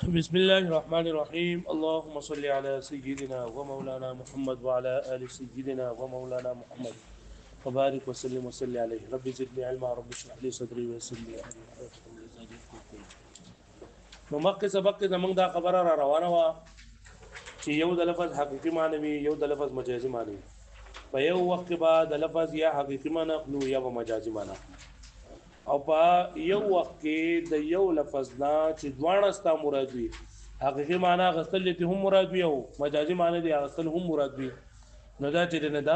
بسم الله الرحمن الرحيم اللهم صل على سيدنا ومولانا محمد وعلى آل سيدنا ومولانا محمد وبارك وسلم وسلم عليه رب زدني علما رب اشرح لي صدري ويسر لي امري نو مخکې سبق کې زمونږ دا خبره را روانه وه چې یو د لفظ حقیقي معنی وي یو د لفظ مجازي معنی وي په یو وخت کې به د لفظ یا حقیقي معنی اخلو یا به مجازي معنی او په یو وخت کې د یو لفظ نه چې دواړه ستا مراد وي حقیقي معنی غستل دي هم مراد وي او مجازي معنی دي غستل هم مراد وي نو دا چې نه دا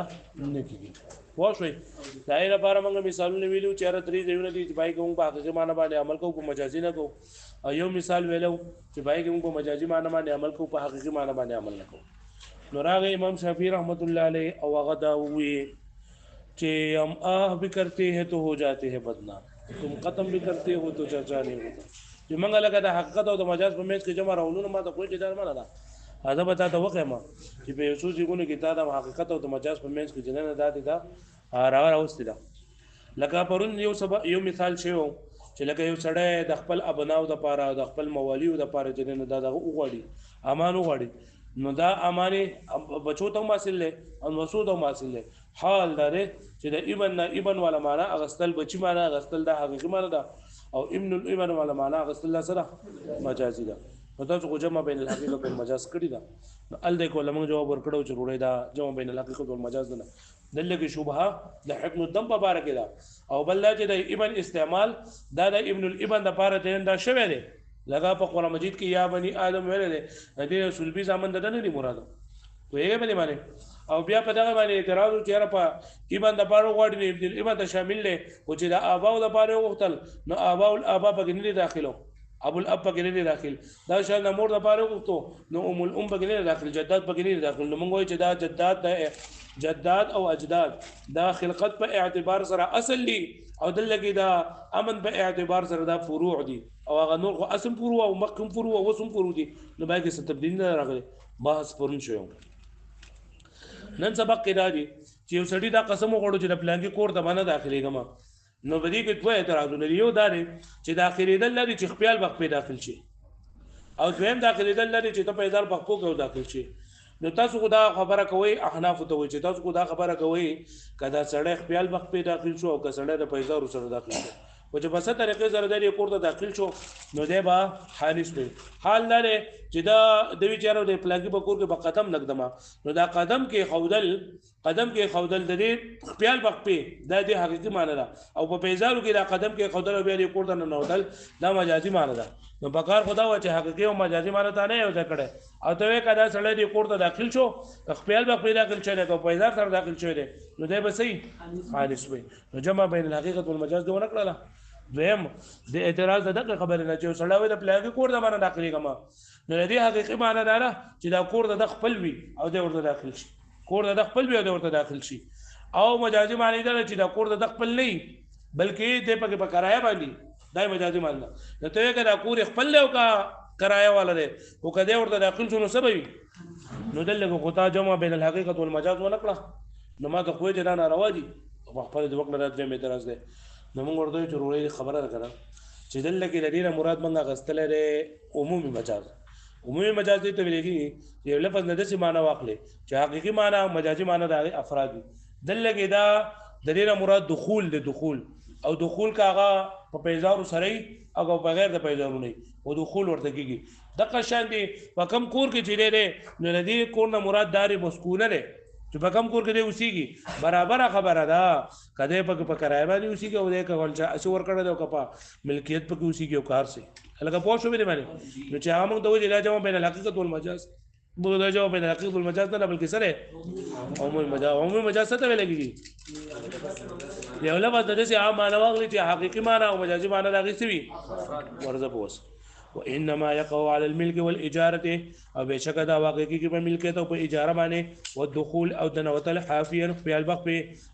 نه کیږي واښوي دا یې لپاره موږ مثالونه ویلو چې هر درې ځایونه دي چې پای کوم په حقیقي معنی باندې عمل کوو په مجازي نه کوو او یو مثال ویلو چې پای کوم په مجازي معنی باندې عمل کوو په حقیقي معنی باندې عمل نه کوو نو راغی امام شافعي رحمت الله علیه او هغه دا وی چې هم بھی کرتے ہیں تو ہو جاتے ہیں بدنام تم ختم بھی کرتے ہو تو چرچا نہیں ہوتا چې موږ لکه د حقیقت او د مجاز په میچ کې جمع راولونه ما ته کوئی جدار نه ده هغه به تاسو وکړم چې په یو څو ځایونو کې دا د حقیقت او د مجاز په میچ کې جننه داتې دا راوستي ده لکه پرون یو مثال شی و چې لکه یو سړی د خپل ابناو د پاره د خپل موالیو د پاره جننه دا وغوړي امان وغوړي نو دا امانه بچو ته حاصل له او مسعود هم حاصل له حال داره چې د ابن والا معنا اغستل بچی معنا اغستل دا حقیقي معنا ده او ابن الابن والا معنا اغستل سره مجازي ده نو تاسو کو جمع بین الحقیقت والمجاز کړی دا ال دې کوله موږ جواب ورکړو چې وروړي دا جمع بین الحقیقت والمجاز نه دلته کې شبهه د حکم الدم په باره کې ده او بل دا چې د ابن استعمال دا د ابن الابن د پاره ته دا شوی دی لگا په قرآن مجید کې یا بني آدم ویل دي دې سلبي زامن ده نه دی مراد وایي به معنی او بیا په دغه باندې اعتراض چې را په ابن د پاره غوړي ابن ابن ته شامل له او چې د اباو د پاره وختل نو اباو الابا په کې نه داخلو ابو الاب په کې نه داخل دا شان مور د پاره وختو نو ام الام په کې نه داخل جداد په کې نه داخل نو موږ وایي چې دا جداد او اجداد دا خلقت په اعتبار سره اصل دي او دلته دا امن په اعتبار سره دا فروع دي او هغه نور خو اسم فروع او مخکم فروع او وسم فروع دي نو باید څه تبدیل نه راغلي بحث پرون شو نن سبق کې دا دي چې یو سړی دا قسم وغوړو چې د پلان کې کور ته باندې داخليږم نو بدی کې دوه اعتراضونه یو دا دي چې داخليدل لري چې خپل وخت په داخل شي او دویم داخليدل لري چې ته په هزار پخپو کې داخل شي نو تاسو خو دا خبره کوي احناف ته وي چې تاسو خو دا خبره کوي کدا سړی خپل وخت په داخل شو او که سړی د پیسو سره داخل شو او چې په څه طریقې سره د کور ته داخل شو نو دی با حالس وي حال لري چې دا د ویچارو د پلاګي په کور کې په قدم نقدمه نو دا قدم کې خودل د دې خپل وخت په د دې حقيقي معنی ده او په پیزارو کې دا قدم کې خودل او بیا د کور ته نه نوتل دا مجازي معنی ده نو بکار خدا و چې حقيقي او مجازي معنی ته نه یو ځای کړي او ته کدا سړی د کور ته داخل شو خپل وخت په داخل شو او پیزار سره داخل شو دی نو دی به صحیح حالس وي نو جمع بین الحقیقت والمجاز دی ونکړه دویم د اعتراض دغه خبره نه چې سړی د پلاګي کور ته باندې داخليږم نو دې حقيقي معنی دا نه چې دا کور د خپل وي او د ورته داخل شي کور د خپل وي او د ورته داخل شي او مجازي معنی دا چې دا کور د خپل نه بلکې د پکې په کرایه باندې دا مجازي معنی نو ته دا کور خپل له کا کرایه والا دی او کده ورته داخل شنو سبب نو دلته غوتا جمع بین الحقیقت والمجاز ونکړه نو ما ته خو دې نه ناروا دي په خپل د وخت نه راځي مې اعتراض ده نو موږ ورته ضروري خبره راکړه چې دلته کې د دې مراد منګه غستل لري عمومي مجاز دې ته ویل کېږي چې لفظ نه د څه معنی واخلي چې حقيقي معنی او مجازي معنی د افراد دلته کې دا د دې مراد دخول او دخول کاغه په پیزارو سره او بغیر د پیزارو نه او دخول ورته کېږي د قشان دي په کم کور کې چې لري نو د دې کور نه مراد داري مسکونه لري چې په کم کور کې دی اوسېږي برابر خبره ده کده په کرایه باندې اوسېږي او د کول چې اسو ور کړه د کپا ملکیت په کې اوسېږي او کار سي لکه پوه شو به باندې نو چې هغه موږ د وجه علاج بین الحقیقت والمجاز بغدا جواب بین الحقیقت والمجاز نه بلکې سره عمومي مجاز څه ته ویل کېږي یو لفظ د دې عام معنی واغلي چې حقيقي معنی او مجازي معنی راغلي سوي ورزه پوس وانما يقع على الملك والاجاره او بشک دا واقع کی په ملکیت او په اجاره باندې والدخول او دنوتل حافيا في الوقت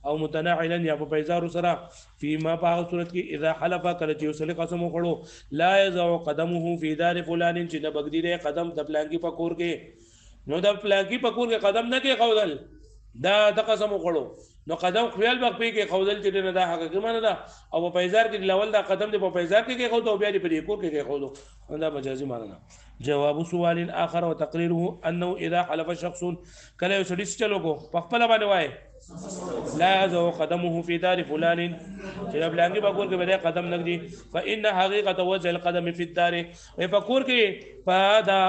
او متناعلا یا په پیزار سره فيما په صورت کې اذا حلف کله چې وسله قسم وکړو لا يزع قدمه في دار فلان چې د بغدی قدم د پلانکی په کور کې نو د پلانکی په کور کې قدم نه کې قودل دا د قسم وکړو نو قدم خپل بخپې کې خودل چې نه دا حقیقي معنی ده او په پیزار کې لول دا قدم دی په پیزار کې خود او بیا دی په کور کې خود دا مجازي معنی ده. جواب سوال آخر وتقريره انه اذا حلف شخص کله یو سړي چلو کو په خپل باندې وای لا يزو قدمه في دار فلان چې بلانګي بکور کې به قدم نګدي فان حقيقه وجه القدم في الدار وي فکور کې په دا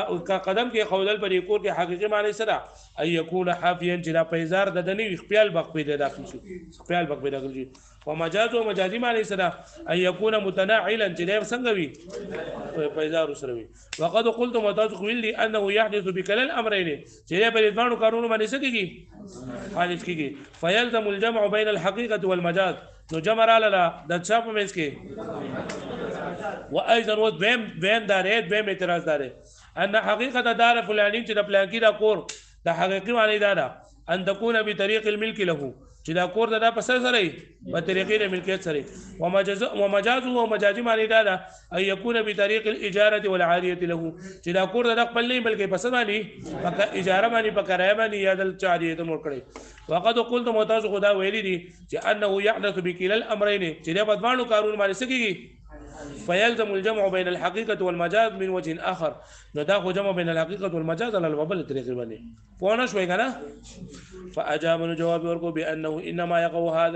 قدم کې خودل پر کور کې حقيقي معنی سره اي يكون حافيا چې دا پیزار د دني خپل بخ په داخل شي خپل بخ په داخل شي ومجاز ومجازي معنی سره اي يكون متناعلا چې دا څنګه وي پیزار سره وي. وقد قلت متاسق لي انه يحدث بكلا الامرين چې په دوه کارونو باندې سکیږي حادث کیږي فيلزم الجمع بين الحقيقه والمجاز نو جمع را لاله د چا په منځ کې وايضا وبهم دارې بهم اعتراض دارې ان حقيقه دار فلاني چې د پلانکی دا کور د حقيقي معنی دا ان تكون بطريق الملك له چې دا کور دا په سر سره په طریقې د ملکیت سره ومجاز ومجازي معنی دا ان يكون بطريق الاجاره والعاريه له چې دا کور دا خپل نه بلکې په سر باندې په اجاره باندې په کرایه باندې یا د چاریه ته مور کړي. وقد قلت متاز خدا ویلي دي چې انه يحدث بكلا الامرين چې دا په دوه کارونو باندې سکیږي فيلزم الجمع بين الحقيقة والمجاز من وجه آخر نو دا خو جمع بين الحقيقة والمجاز على البابل طريقه باندې پوه شوي کنه. فأجابنا جواب ورکو بأنه إنما يقع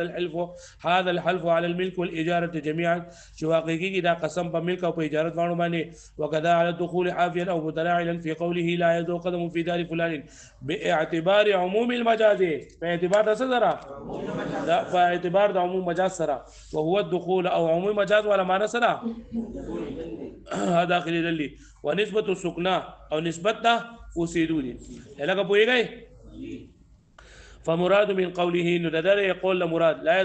هذا الحلف على الملك والإجارة جميعا چې واقعي دا قسم په ملک او په اجارت باندې باندې وكذا على الدخول حافيا أو متناعلا في قوله لا يزو قدم في دار فلان باعتبار عموم المجاز باعتبار سره دا باعتبار د عموم مجاز سره وهو الدخول او عموم مجاز ولا معنى سره هذا داخلي للي ونسبة السكنى او نسبت ده اوسېدو دي لکه پوهیږئ. فمراد من قوله انه ددر يقول مراد لا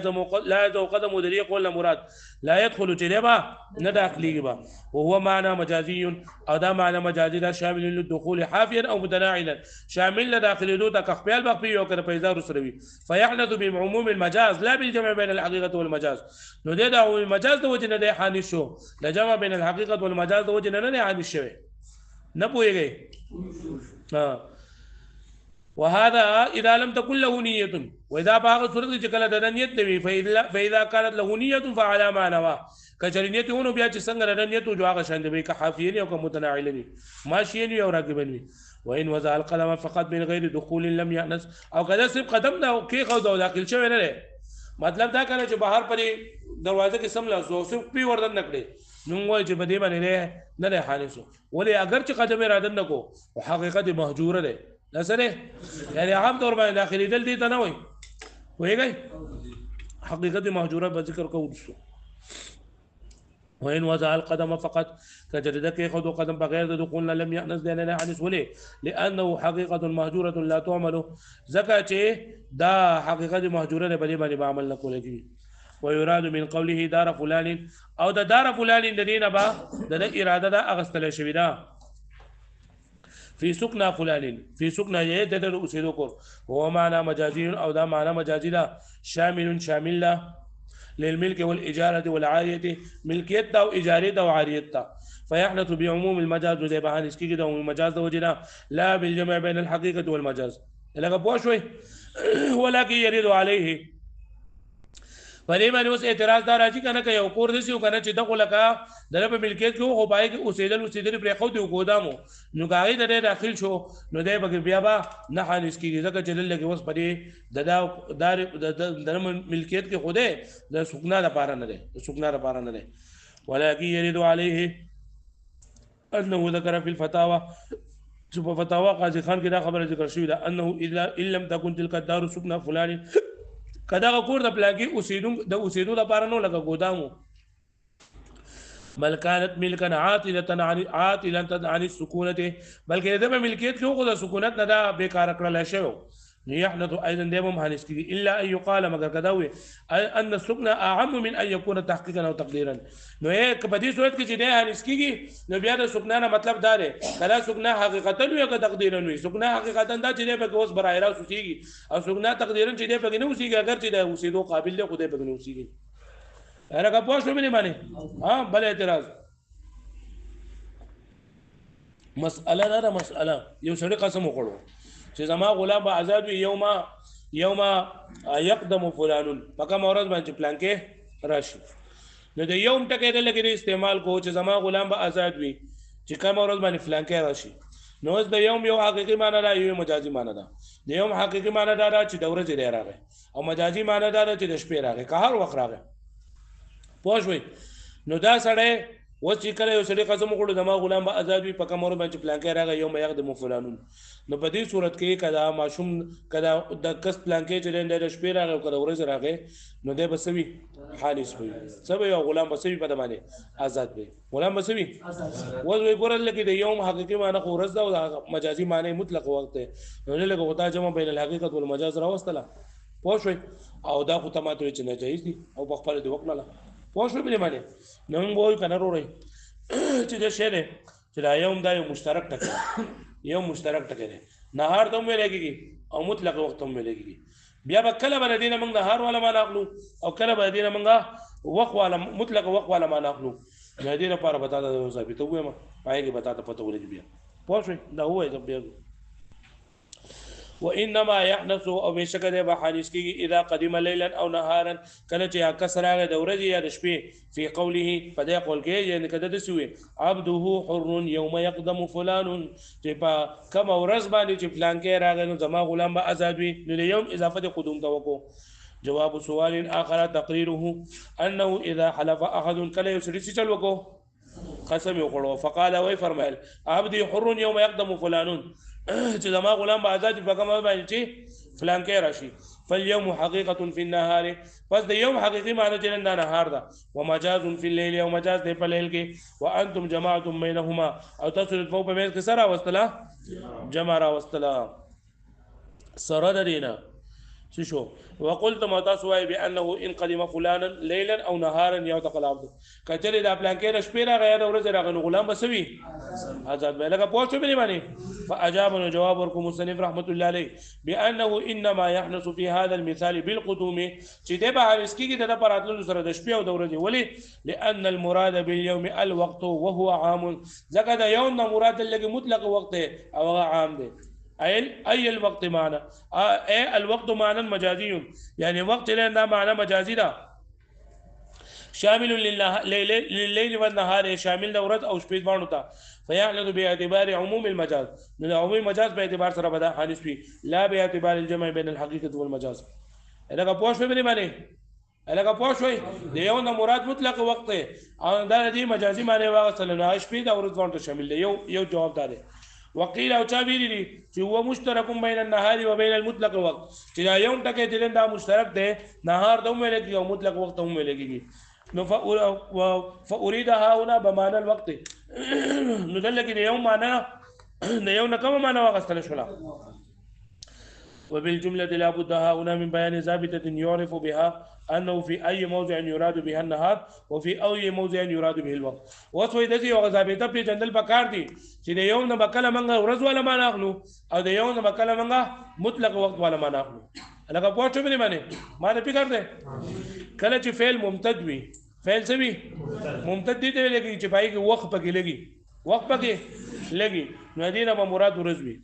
يزو قدم دري يقول مراد لا يدخل جنبا نداخلي با وهو معنى مجازي او دا معنى مجازي دا شامل للدخول حافيا او متناعلا شامل لداخل دو تخبيل بخبي او كده پیزار سروي فيحدث بعموم المجاز لا بالجمع بين الحقيقه والمجاز نو دا عموم المجاز د وجه نه حادث شو لجمع بين الحقيقه والمجاز د وجه نه حادث شوی نه پوهیږئ. وهذا اذا لم تكن له نيه واذا باغ صورت چې کله د نیت دی فاذا كانت له نيه فعلى ما نوى کچری نیت ونه بیا چې څنګه د نیت جو هغه شان دی که حافین او که متناعل ماشین او راکبن وي. وان وضع القدم فقط من غير دخول لم يأنس او کله صرف قدم دا کې خو داخل شوی نه مطلب دا کنه چې بهر پرې دروازه کې سم لاسو صرف پی وردن نکړي نو وای چې بده باندې نه حادثو ولې اگر چې قدم اراده نکو او حقیقت مهجوره ده لسره يعني عام طور باندې داخلي دل دي ته نه وای وایي حقیقت مهجوره به ذکر کوو. وإن وضع القدم فقط كجردك خذ قدم بغير دخول لم يحنث لنا حدث وليه لأنه حقيقة مهجورة لا تعمل زكاة دا حقيقة مهجورة بدي بعمل لكم. ويراد من قوله دار فلان او دا دار فلان الذين با دا إرادة دا أغسطل شويدا في سكنى فلان في سكنى يددر أسيدوكور وهو معنى مجازي او دا معنى مجازي دا شامل لا للملك والإجارة والعارية ملكيت او إجارة او عارية فيحدث بعموم المجاز زي بهان اسكي كده المجاز وجنا لا بالجمع بين الحقيقة والمجاز لقد بوشوي ولكن يريد عليه پدې باندې اوس اعتراض دار راځي کنه که یو کور دسی کنه چې دغه لکه د په ملکیت کې خو پای کې اوسېدل پرې خو دی ګودامو نو غاغي د داخل شو نو دی بګ بیا با نه حانس کیږي ځکه چې لږ اوس پدې د ملکیت کې خو دی د سکنا لپاره نه دی د سکنا لپاره نه دی. ولكن يريد عليه انه ذكر في الفتاوى چې په فتاوا قاضي خان کې دا خبره ذکر شوې ده انه الا لم تكن تلك الدار سكنا فلان کدا کور د پلاګي اوسېدو لپاره نو لکه ګودامو بل كانت ملكا عاطلة عن السكونة بلکې د ملکیت کې خو د سکونت نه دا بیکار کړل شوی يحدث ايضا دائما حديث الا ان يقال مگر کداوي ان السكن اعم من ان يكون تحقيقا او تقديرا نو یک په دې صورت کې چې د حدیث کېږي نو بیا د سکن نه مطلب دا دی کله سکن حقیقتا وي که تقديرا وي سکن حقیقتا دا چې په اوس برای را سوسيږي او سکن تقديرا چې د په نه وسیږي اگر چې د اوسېدو قابل دی خو د په نه وسیږي هغه په پوښتنه باندې باندې بل اعتراض مسأله دا مسأله یو سړی قسم وکړو چې زما غلام به آزاد وي یوما یوم یقدم فلان په کوم ورځ باندې پلان کې راشي. نو د یوم ټکی د لګې استعمال کو چې زما غلام به آزاد وي چې کوم ورځ باندې فلان کې راشي. نو اوس د یوم یو حقیقي معنی ده یو مجازي معنی ده. د یوم حقیقي معنی ده چې د ورځې دی راغی او مجازي معنی ده چې د شپې راغی که هر وخت راغی. پوه شوئ؟ نو دا سړی اوس چې کله یو سړي قسم وکړو زما غلام به آزاد وي په کوم ورځ باندې پلان کې راغی یوم یقدم فلانون. نو په دې صورت کې که دا ماشوم که د کس پلان کې چې دی د شپې راغی او که د ورځې راغی نو دی به څه وي؟ حالس به وي. څه به وي؟ او غلام به څه وي په ده باندې؟ آزاد به وي. غلام به څه وي؟ اوس وایي ګوره لکه د یوم حقیقي معنی خو ورځ ده او د مجازي معنی مطلق وخت دی. نو لکه خو تا جمع بین الحقیقت والمجاز راوستله. پوه شوئ؟ او دا خو ته ماته وایي چې ناجایز دي او په خپله دې وکړله. پوه شوئ بلې معنی؟ نو موږ به وایو که نه وروړئ چې دا شی دی چې دا یوم دا یو مشترک ټکی دی. یو مشترک ټکی دی. نهار ته هم ویلی کېږي او مطلق وخت ته هم ویلی کېږي. بیا به کله به د دې نه موږ نهار والا معنی اخلو او کله به د دې نه موږ وخت والا مطلق وخت والا معنی اخلو. نو د دې لپاره به تا ته یو ضابطه ووایم په هغې کې به تا ته پته ولګي. بیا پوه شوئ؟ دا ووایه زه بیا وانما يحنث او بشک ده به حادث کیږي اذا قدم ليلا او نهارا کله چې کسر راغی د ورځې یا د شپې فی قوله په دې قول کې یعنی کده د سوی عبده حر يوم يقدم فلان چې په کوم ورځ باندې چې فلان کې راغی نو زما غلام به آزاد وي. نو د یوم اضافه د قدوم ته وکړو. جواب سوال اخر تقریره انه اذا حلف احد کله یسری چل وکړو قسم وکړو فقال وای فرمایل عبدي حر يوم يقدم فلان چې زما غلام به آزاد په کوم باندې چې فلان کې راشي. فاليوم حقيقة في النهار پس د یوم حقیقي معنی چې دا نهار ده ومجاز في الليل او مجاز دی په لیل کې وانتم جماعتم بينهما او تاسو په مېز کې سره واستله جمع را واستله سره د دینه شو. وقلت ما تاسو وايي بانه ان قدم فلانا ليلا او نهارا يعتق العبد کچره د پلان کې شپې راغی د ورځې راغی غلام بسوي آزاد به لکه پوښتنه بلی باندې. فاجابنا جواب ورکو مصنف رحمه الله عليه بانه انما يحنث في هذا المثال بالقدوم چې د به حارس کېږي د پراتلو سره د شپې او د ورځې. ولې؟ لان المراد باليوم الوقت وهو عام ځکه د یوم نه مراد لګي مطلق وخت او عام دی. أي الوقت معنى أي الوقت معنى مجازي يعني وقت لنا معنى مجازي ده شامل لليل والنهار شامل دورت أو شبيت بانوتا فيعلن باعتبار عموم المجاز من عموم المجاز باعتبار سره بدا حادث فيه لا باعتبار الجمع بين الحقيقة والمجاز. إذا پوښ به باندې الګه پوښ وي د یو نه مراد مطلق وخت او دا دې مجازي معنی واغسل نه شپې دا ورځ باندې شامل دی. یو جواب ده. وقيل او چا ویلي دي چې هو مشترک بین النهار وبین المطلق وقت چې دا یو ټکی چې دا مشترک دی نهار د ویل کېږي او مطلق وخت هم ویل کېږي. نو فاريد هنا بمعنى الوقت نو دلته کې یو معنی د یو نه کوم معنی واغستل شولا. وبالجملة لا بد هنا من بيان ثابتة يعرف بها أنه في أي موضع يراد بها النهار وفي أي موضع يراد به الوقت. وسوي دزي وغزابيته په جندل پکار دي چې د یو نه بکله منغه ورځ ولا ما ناخلو او د یو نه بکله منغه مطلق وخت ولا ما ناخلو. لکه پوښتنه مې باندې ما نه فکر ده کله چې فعل ممتد وي فعل څه وي ممتد دي ته لګي چې پای کې وخت پکې لګي وخت پکې لګي نو دې نه مراد ورځ وي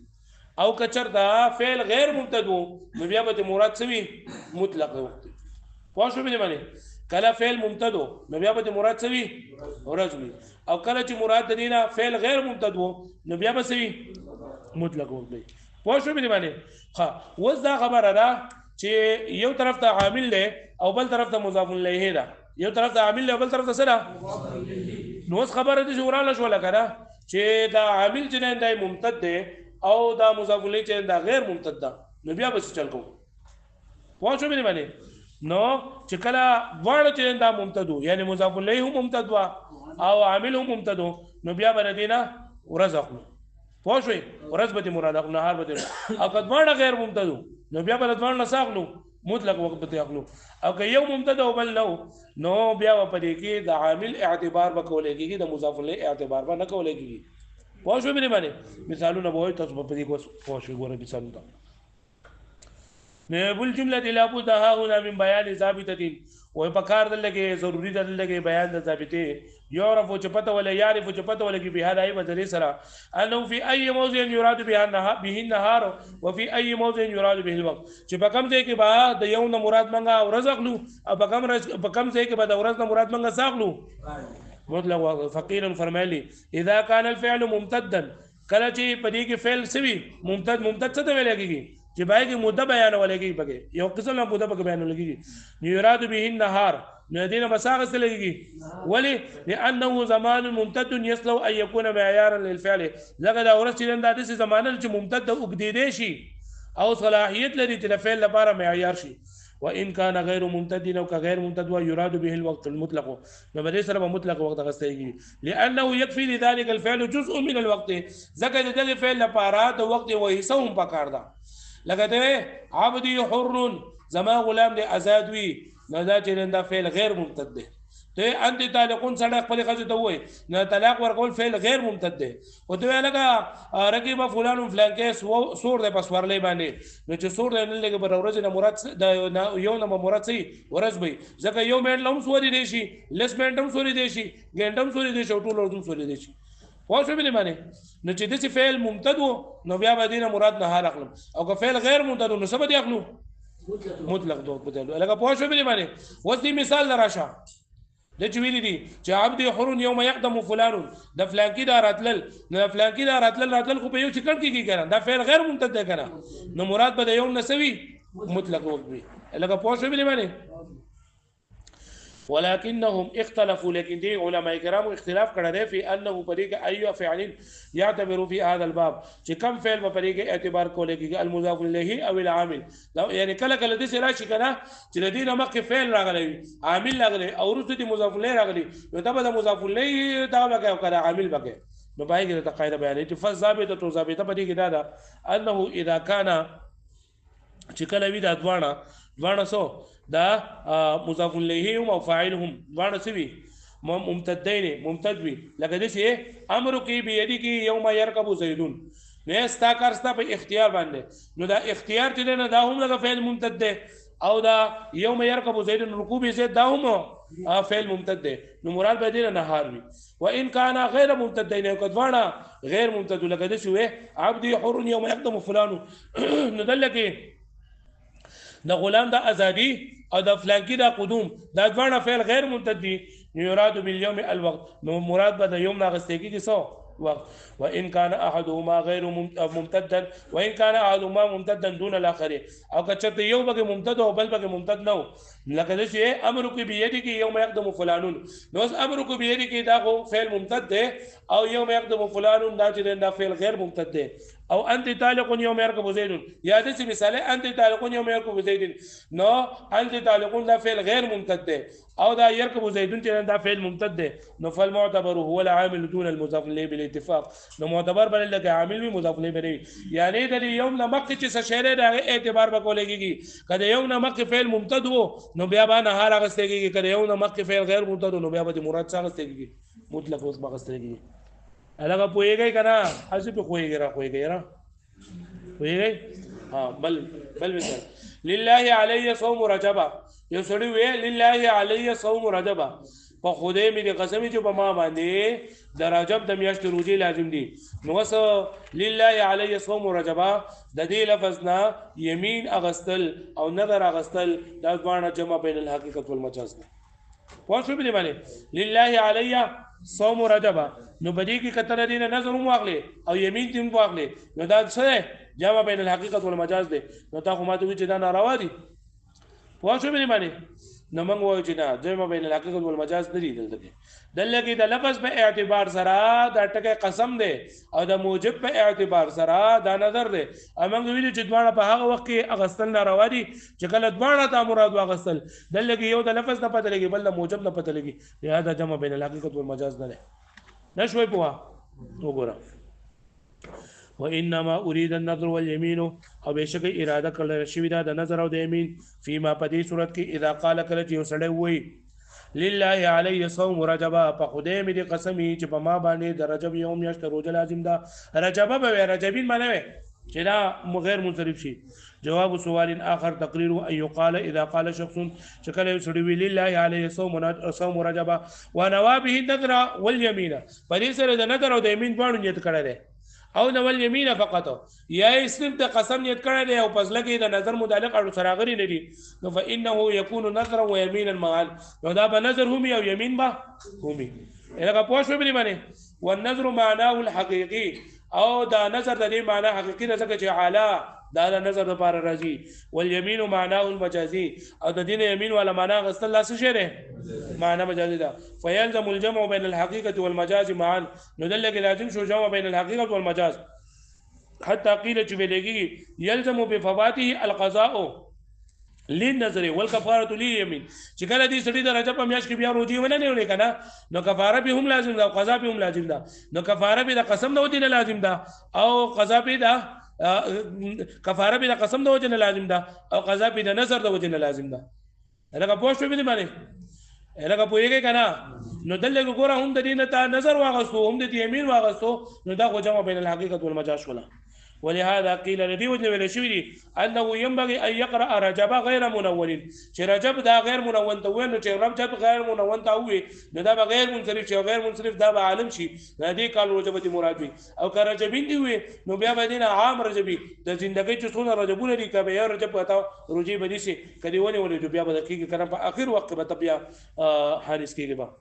او کچر دا فعل غیر ممتد نو بیا به مراد څه وي مطلق وخت. پوښتنه مې باندې کله فعل ممتد نو بیا به مراد څه وي ورځ وي او کله چې مراد د دینه فعل غیر ممتد نو بیا به څه وي مطلق وخت وي. پوښتنه مې باندې ها اوس دا خبره ده چې یو طرف ته عامل دی او بل طرف ته مضاف الیه ده. یو طرف ته عامل دی او بل طرف ته څه ده نو اوس خبره دې وراله شو لکه چې دا عامل چې نه دی ممتد دی او دا مضاف الیه چې دا غیر ممتد ده نو بیا به څه چل کوو. پوښتنه مې باندې نو چې کله واړه چې دا ممتد یعنی مضاف الیه هم ممتد او عامل هم ممتد نو بیا به دینه ورځ اخلو. پوښوي ورځ به مراد اخلو نهار به او کدوړه غیر ممتد نو بیا به دوړ نه ساخلو مطلق وخت به اخلو او که یو ممتد او بل نو بیا په دې کې د عامل اعتبار وکولې کېږي د مضاف الیه اعتبار به نه کولې کېږي. پوښوي باندې مثالونه به تاسو په دې کو پوښوي ګوره مثالونه والجمله لابد ها هنا من بيان ثابته وبكار دلګه ضروري دلګه بیان د ثابته يعرف وجبته ولا يعرف وجبته ولا بهذا اي بدل سرا انه في اي موضع يراد به النهار وفي اي موضع يراد به الوقت چې په کوم ځای کې با د یو نه مراد منګه ورځ اخلو او په کوم ځای کې به د ورځ نه مراد منګه ساخلو مطلق فقير فرمایلی اذا كان الفعل ممتدا کله چې په دې کې فعل سوي ممتد څه ته ویل کېږي چې باید مده بیان ولګي پکې یو قسم له مده پکې بیان ولګي یراد به النهار نو دینه مساغه څه لګي ولی لانه زمان ممتد يصلو ان يكون معيارا للفعل لکه دا ورس چې د دې زمانه چې ممتد وګدیدې شي او صلاحیت لري چې د فعل لپاره معیار شي وان كان غير ممتد او كغير ممتد ويراد به الوقت المطلق نو به سره مطلق وقت غستېږي لانه يكفي لذلك الفعل جزء من الوقت ځکه د دې فعل لپاره د وخت یو حصہ هم پکار ده لکه ته عبدي حر زما غلام دې آزاد وي نو دا چې دا فعل غیر ممتد ده ته انت طالقون سره خپل خزه ته وای نه طلاق ورکول فعل غیر ممتد ده او ته لکه رقیب فلان فلان کې سور ده پس ورلې باندې نو چې سور ده نه لګي پر ورځ نه مراد د یو نه مراد سي ورځ به ځکه یو منټ لوم سوري دي شي لس منټم سوري دي شي ګنټم سوري دي شي ټول ورځم سوري دي شي پوه شو به معنی نو چې د فعل ممتد نو بیا به دینه مراد نه حال اخلم او که فعل غیر ممتد نو سبب دی اخلو مطلق دوه بدلو لکه پوه شو به معنی وځ دې مثال دراشه د چې ویلي دي چې عبد حر يوم يقدم فلان د فلان کې دا راتلل نو فلان کې دا راتلل خو په یو چکر کې کیږي دا فعل غیر ممتد دی کنه نو مراد به د یوم نسوي مطلق وي لکه پوه شو به معنی ولكنهم اختلفوا لكن دي علماء کرام اختلاف کړه في انه طريق اي فعل يعتبر في هذا الباب چې کوم فعل په طریقې اعتبار کولای کېږي المضاف الیه او العامل یعنی کله کله د سره شي کنه چې د دې نمک فعل راغلی عامل راغلی او ورته د مضاف الیه راغلی نو دا به مضاف الیه دا به کړه عامل بکې نو پای کې د قاعده بیانې چې فضابطه تو ضابطه په دې کې دا انه اذا كان چې کله وی دا دوانه سو دا مضاف الیه او فاعلهم دوانه سوي ممتدین ممتد وی لکه دې امر کې بيدی کې یوم يركب زیدون نه استا کارستا په اختیار باندې نو دا اختیار چې نه دا هم لکه فعل ممتد ده او دا یوم يركب زیدون رکوب زید دا هم فعل ممتد ده نو مراد به دې نهار وی وان كان غیر ممتدین او کدوانه غیر ممتد لکه دې عبد حر يوم يقدم فلان نو دلته د غلام د ازادي او د فلانکی د قدوم دا ځوانه فعل غیر ممتد دي یراد بالیوم الوقت نو مراد به د یوم ناغستګي دي سو وقت وان كان احدهما غير ممتدا وان كان احدهما ممتدا دون الاخر او کچته یو بګه ممتد او بل بګه ممتد نو لکه چې امرک بيدک یوم يقدم فلان نو امرک بيدک دا خو فعل ممتد ده او یوم يقدم فلان دا چې دا فعل غیر ممتد ده او انت طالق يوم يركب زيد یا د مثال انت طالق يوم يركب زيد نو انت طالق دا فعل غیر ممتد ده او دا يركب زيد چې دا فعل ممتد ده نو فالمعتبر هو العامل دون المضاف اليه بالاتفاق نو معتبر بل لکه عامل وي مضاف الیه بری یعنی د یوم نه مخکې چې څه شی دا اعتبار وکولای کیږي کله یوم نه مخکې فعل ممتد وو نو بیا به نه هار غستې کیږي کله یوم نه مخکې فعل غیر ممتد نو بیا به مراد څنګه غستې کیږي مطلق اوس غستې کیږي الګا پويږي کنه حسي په خويږي را خويږي را خويږي ها بل مثال لله علی صوم رجب یو سړی وی لله علی صوم رجب په خدای مې د قسم چې په ما باندې د رجب د میاشتې روزي لازم دي نو وس لله علی صوم رجب د دې لفظ نه یمین اغستل او نظر اغستل دا ځوانه جمع بین الحقیقت والمجاز پوه شو به معنی لله علی صوم رجب نو بدی کی کتل دین نظر واغلی او یمین تیم واغلی نو دا څه جمع بین الحقیقت والمجاز دی نو تا خو ماته وی چې دا ناروا دي پوه شو به معنی نو موږ وایو چې نه جمع بین الحقیقت والمجاز نه دی دلته د لفظ په اعتبار سره دا ټکه قسم دی او د موجب په اعتبار سره دا نظر دی موږ ویل چې دواړه په هغه وخت کې اغستل ناروا دي چې کله دواړه ته مراد واغستل دلته یو د لفظ نه پته لګي بل د موجب نه پته لګي لهدا جمع بین الحقیقت والمجاز نه نشوي پوها وګوره وانما اريد النظر واليمين او بشک اراده کړل شوی دا د نظر او د یمین فيما پدې صورت کې اذا قال کله چې وسړی وای لله علی صوم رجب په خدای مې د قسمی چې په ما باندې د رجب یوم میاشت روزه لازم ده رجب به رجبین معنی چې دا غیر منصرف شي. جواب سوال آخر تقرير أن يقال إذا قال شخص شكل يسري لله عليه صوم رجب ونوى به النذر واليمين فليس لدى نذر وديمين بانو نیت کړی دی او نو اليمين فقط یا اسلم ته قسم نیت کړی دی او پس لګي د نظر متعلق اړو سره غري نه دي نو فانه يكون نذرا ويمينا معا نو دا به نظر هم او يمين به هم هغه پوه شو به باندې والنذر معناه الحقيقي او دا نظر د دې معنی حقيقي ده ځکه چې اعلی دا نظر لپاره راځي واليمين معناه المجازي او د دین يمين ولا معنی غسل الله څه شی ده معنی مجازي ده فيلزم الجمع بين الحقيقه والمجاز معا نو دلته لازم شو جمع بين الحقيقه والمجاز حتى قيل چې ویلېږي يلزم بفواته القضاء للنظر والكفاره لليمين چې کله دې سړي د رجب په میاشت کې بیا روزي ونه نیولې کنه نو کفاره به هم لازم ده او قضا به هم لازم ده نو کفاره به د قسم د ودینه لازم ده او قضا به ده کفاره به د قسم د وجنه لازم ده او قضا به د نظر د وجنه لازم ده لکه پوه شو به باندې لکه پوهیږي کنه نو دلته ګوره هم د دینه ته نظر واغستو هم د یمین واغستو نو دا جمع بین الحقیقه والمجاز ولا ولهذا قيل لدي وجه ولا شوي انه ينبغي ان يقرا رجب غير منون چې رجب دا غیر منون ته وینو چې رجب غیر منون ته وي نو دا غیر منصرف شي غیر منصرف دا به عالم شي دا دې کال رجب دي مراد وي او که رجبین دی وي نو بیا به دینه عام رجبي د ژوندۍ چې څونه رجبونه دي کبه یو رجب وتا روزي بدي شي کدي ونی بیا به کیږي کنه په اخر وخت به بیا حارس کیږي با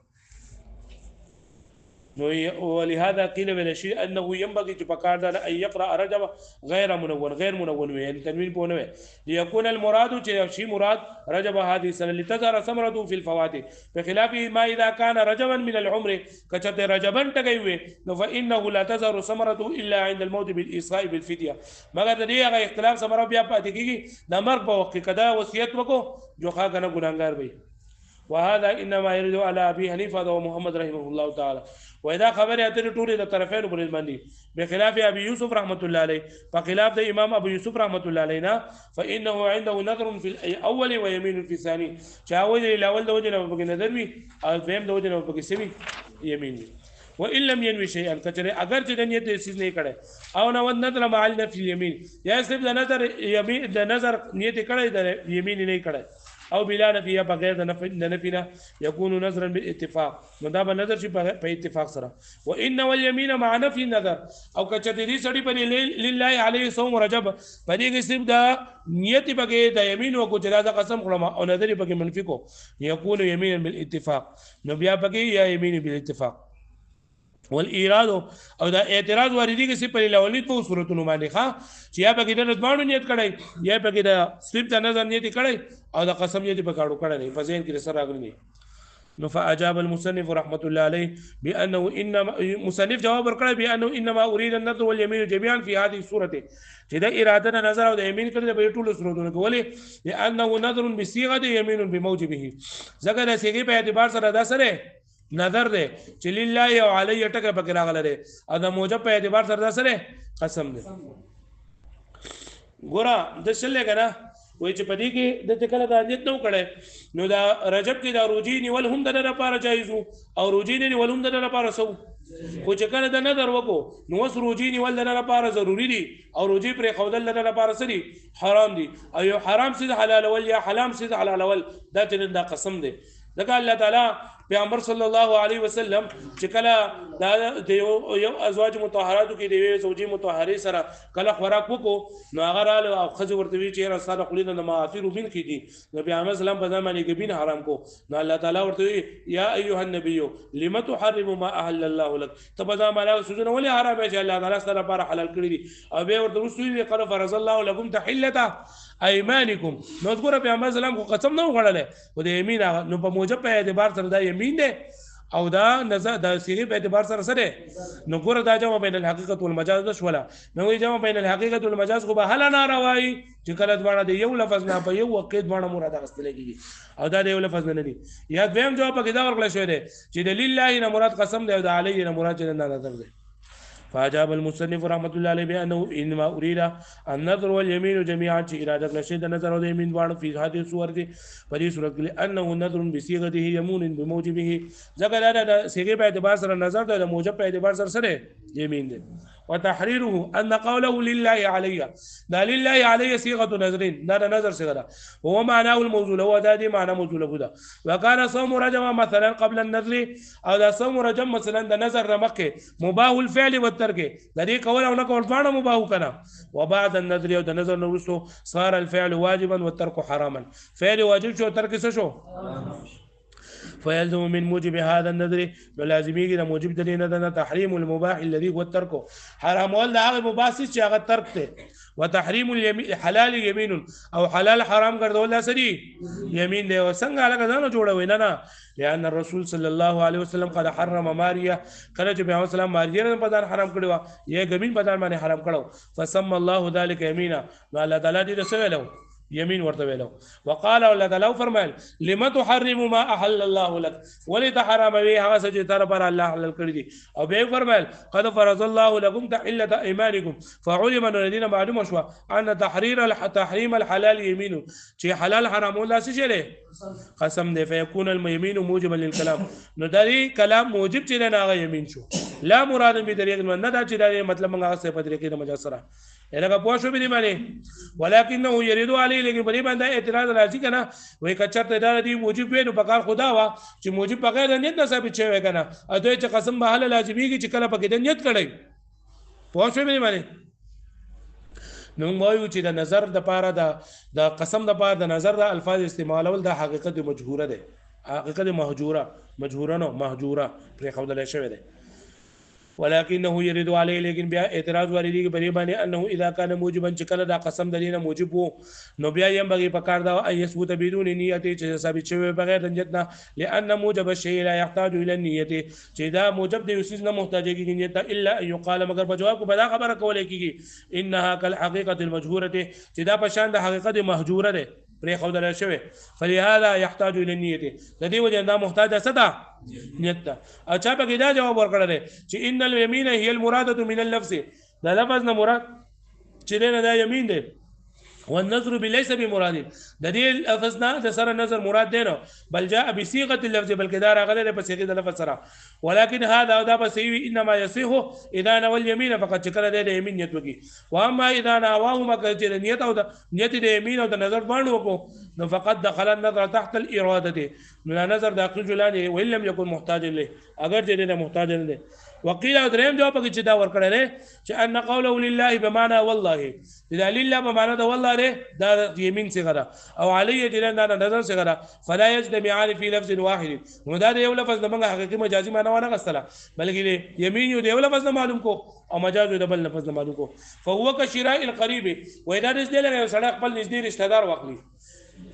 ولهذا قيل من الشيء انه ينبغي فقال ان يقرا رجب غير منون يعني تنوين بونه ليكون المراد شيء مراد رجب هذه السنه لتظهر ثمرته في الفواتح بخلاف ما اذا كان رجبا من العمر كشت رجبا تغيوي فانه لا تظهر ثمرته الا عند الموت بالايصاء بالفديه مگر دې هغه اختلاف ثمره بیا پاتې کیږي د مرګ په وخت کې کدا وصیت وکړو جو خاګنه ګناګار وي وهذا انما يرد على ابي حنيفه ومحمد رحمه الله تعالى واذا خبر اتر ټول د طرفین پر باندې بخلاف ابي يوسف رحمه الله عليه فخلاف د امام ابو يوسف رحمه الله عليه فانه عنده نظر في الاول ويمين في الثاني چاوي الاول د وجنه په نظر وي او فهم د وجنه په سوي يمين وان لم ينوي شيئا کچره اگر چې د نیت سیز نه کړي او نو نظر مع النفي اليمين یا صرف د نظر يمين د نظر نیت کړي د يمين نه کړي او بلا نفي بغیر د نفي يكون نظرا بالاتفاق نو دا به نظر شي په اتفاق سره وان واليمين مع نفي النظر او کچدي سړي په لله عليه صوم رجب په دې کې صرف دا نیت بغیر د يمين او کجرا د قسم کړم او نظر بغیر منفي کو يكون يمينا بالاتفاق نو بیا بغیر یا يمين بالاتفاق والإيراد او دا اعتراض واردی کې په لولید په صورتونو باندې ښه چې یا په کې د ځوانو نیت کړي یا په کې د صرف د نظر نیت کړي او د قسم نیت په کاړو کړي په ذهن کې سره راغلي نو فاجاب المصنف رحمه الله عليه بانه انما مصنف جواب ورکړی بانه انما اريد النظر واليمين جميعا في هذه الصوره چې دا اراده نظر او د یمین کړي په ټولو صورتونو کې ولې لانه نظر بصيغه يمين بموجبه ځکه د صيغه په اعتبار سره دا سره نظر ده چې لله او علی ټکه پکې راغله ده او د موجب په اعتبار سره سره قسم ده ګوره د شلې کنه وای چې پدې کې د کله د نیت نو کړي نو دا رجب کې دا روزي نیول هم د لپاره جایز او روزي نیول هم د لپاره سو خو چې کله د نظر وکړو نو وس روزي نیول د لپاره ضروری دي او روزي پر خودل د لپاره سړي حرام دي او یو حرام سید حلال ول یا حلال سید حلال ول دا چې دا قسم ده ځکه الله تعالی پیغمبر صلی الله علیه وسلم چې کله د یو ازواج مطهراتو کې د زوجي مطهري سره کله خوراک وکړو نو هغه رااله او خځه ورته وی چې رسول خلینا د معافیر وبین کې دي نبی محمد سلام په ځمانه کې بین حرام کو نو الله تعالی ورته وی یا ایها النبی لم تحرم ما احل الله لك تبا ځمانه سوزنه ولې حرام چې الله تعالی ستاسو لپاره حلال کړی دي او به ورته وسوي قال فرض الله لكم تحلته ايمانكم نو ګوره پیغمبر سلام کو قسم نه وغړل او د یمین نو په موجب په اعتبار سره دا یمین ده او دا نظر د صيغه په اعتبار سره سره نو ګوره دا جمع بین الحقیقت والمجاز ولا نو جمع بین الحقیقت والمجاز خو به هله نه راوي چې کله دواړه د یو لفظ نه په یو وخت دواړه مراد غستل کیږي او دا د یو لفظ نه دي یا دویم جواب کې دا ورکړل شوی دی چې د لله نه مراد قسم دی او د علی نه مراد نه نظر دی فاجاب المصنف رحمه الله عليه بانه انما اريد النظر واليمين جميعا اراده نشد النظر واليمين وان في هذه الصور دي فدي صورت انه نظر بصيغته يمين بموجبه ذكر هذا صيغه په اعتبار سره نظر د موجب په اعتبار سره يمين دي وتحريره أن قوله لله علي دا لله علي صيغة نذرين دا نذر صيغة وهو معناه الموزول هو دا دي معنى موزول بدا وكان صوم رجب مثلا قبل النذر او دا صوم رجب مثلا دا نذر مكه مباح الفعل والترك دا دي قول او نقول فانا مباح كنا وبعد النذر او دا نذر نورسو صار الفعل واجبا والترك حراما فعل واجب شو ترك شو فيلزم من موجب هذا النذر لازم يجي موجب دليل تحريم المباح الذي هو الترك حرام ولا هذا مباح شيء هذا ترك وتحريم اليمين حلال يمين او حلال حرام ګرځول دا سړي يمين دی وسنګ علاقه ځانو جوړوي نه لأن الرسول صلى الله عليه وسلم قد حرم ماريا کله چې پیغمبر اسلام ماريا په ځان حرام کړو یا ګمین په ځان باندې حرام کړو فسم الله ذلك يمينا الله تعالی دې رسولو يمين ورته ویلو وقال الله تعالی فرمایل لم تحرم ما احل الله لك ولتحرم به هغه چې تر پر الله حلال کړی دي او به فرمایل قد فرض الله لكم تحله ايمانكم فعلم ان الذين معلوم شو ان تحريم الحلال يمين چې حلال حرام الله څه شي قسم دی فيكون اليمين موجبا للكلام نو دری کلام موجب چې نه هغه يمين شو لا مراد به طریق نه دا چې دا مطلب موږ څه په طریقې د مجاز سره لکه پوه شو به باندې ولکنه يريد عليه لیکن په دې باندې اعتراض راځي کنه وای کچته دا دی موجب وینو په کار خدا وا چې موجب بغیر نیت نه ثابت شوی کنه ا دوی چې قسم به حل لازمي چې کله پکې د نیت کړی پوه شو به باندې نو وایو چې د نظر د پاره د قسم د پاره د نظر د الفاظ استعمالول د حقیقت مجهوره ده حقیقت مجهوره نو محجوره پر خودل شوی ده ولكنه يريد عليه لیکن بیا اعتراض واردی په دې باندې انه اذا كان موجبا چې کله دا قسم د دینه موجب وو نو بیا یم بغي پکار دا ان يثبت بدون نیت چې ثابت شوی بغیر د نیت نه لان موجب الشيء لا يحتاج الى النيه چې دا موجب د یوسیز نه محتاج کیږي نیت الا ان يقال مگر په جواب کو بدا خبره کولای کیږي انها كالحقيقه المجهوره چې دا په شان د حقیقت مهجوره ده پرې خودل شوی فلهذا يحتاج الى النيه د دې وجه دا محتاج صدا نیت اچھا په کې دا جواب ورکړل چې ان اليمين هي المراده من اللفظ دا لفظ نه مراد چې نه دا يمين دی والنظر ليس بمراد د دې لفظ نه د سره نظر مراد دی نو بل جاء بصيغه اللفظ بلکې دا راغلی په صيغه د لفظ سره ولكن هذا دا بسوي انما يصيح اذا نوى اليمين فقد شكل د يمين نیت وکي واما اذا نواه مکه نیت او د نیت د يمين او د نظر باندې وکړو نو فقد دخل النظر تحت الاراده نو نظر داخل جلانه وان لم يكن محتاج له اگر دې نه محتاج نه وقيل دریم جواب کې چې دا ورکړل چې ان قوله لله بمعنى والله اذا لله بمعنى ده والله ده دا يمين څنګه او علي جلان دا نظر څنګه فلا يجتمعان في لفظ واحد نو دا یو لفظ د موږ حقيقي مجازي معنی ونه غسله بلکې يمين یو دی لفظ معلوم کو او مجاز د بل لفظ معلوم کو فهو كشراء القريب و اذا نزل له سړی خپل نږدې رشتہ دار واخلي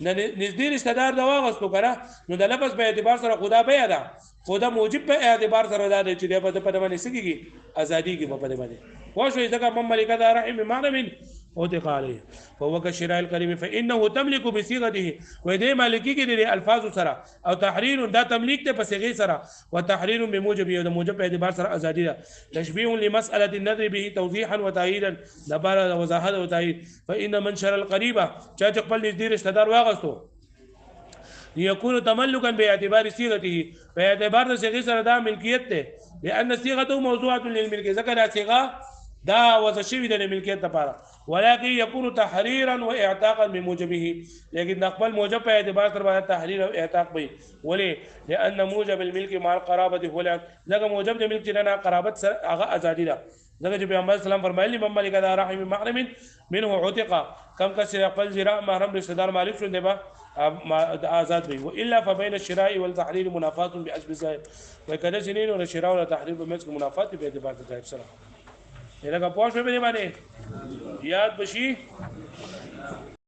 نږدې رشتہ دار دا واغستو کنه نو د لفظ په اعتبار سره خدا به ادا خدا موجب په اعتبار سره دا چې د په باندې سګي ازادي کې په باندې واښوي ځکه مملکه دا رحم معنی من او تقاله فهو كشراء القريب فانه تملك بصيغته ودې مالکی کې د الفاظ سره او تحرير دا تملیک ته په صيغه سره وتحرير بموجب او د موجب په اعتبار سره ازادي ده تشبيه لمساله النذر به توضيحا وتأييدا لبار وضاحت او تأييد فان من شر القريبه چې خپل نږدې رشتہ دار واغستو يكون تملكا باعتبار صيغته باعتبار د صيغه سره دا ملکیت ده لان صيغته موضوعه للملك ذکر صيغه دا وظیفه د ملکیت لپاره ولكن يكون تحريرا واعتاقا بموجبه لكن نقبل موجب په اعتبار سره تحرير او اعتاق به ولي لان موجب الملك مع القرابه هو لکه موجب د ملک نه قرابت سره هغه ازادي ده ځکه چې پیغمبر اسلام فرمایلی مملک دا رحم محرم منه عتق کم کسر خپل زرا محرم رشتہ دار مالک شون دی با آزاد وي والا فبين الشراء والتحرير منافات بحسب الظاهر وکذا سنين او شراء او تحرير په منځ کې منافات به اعتبار ظاهر سره لکه پوه شو به باندې یاد بشي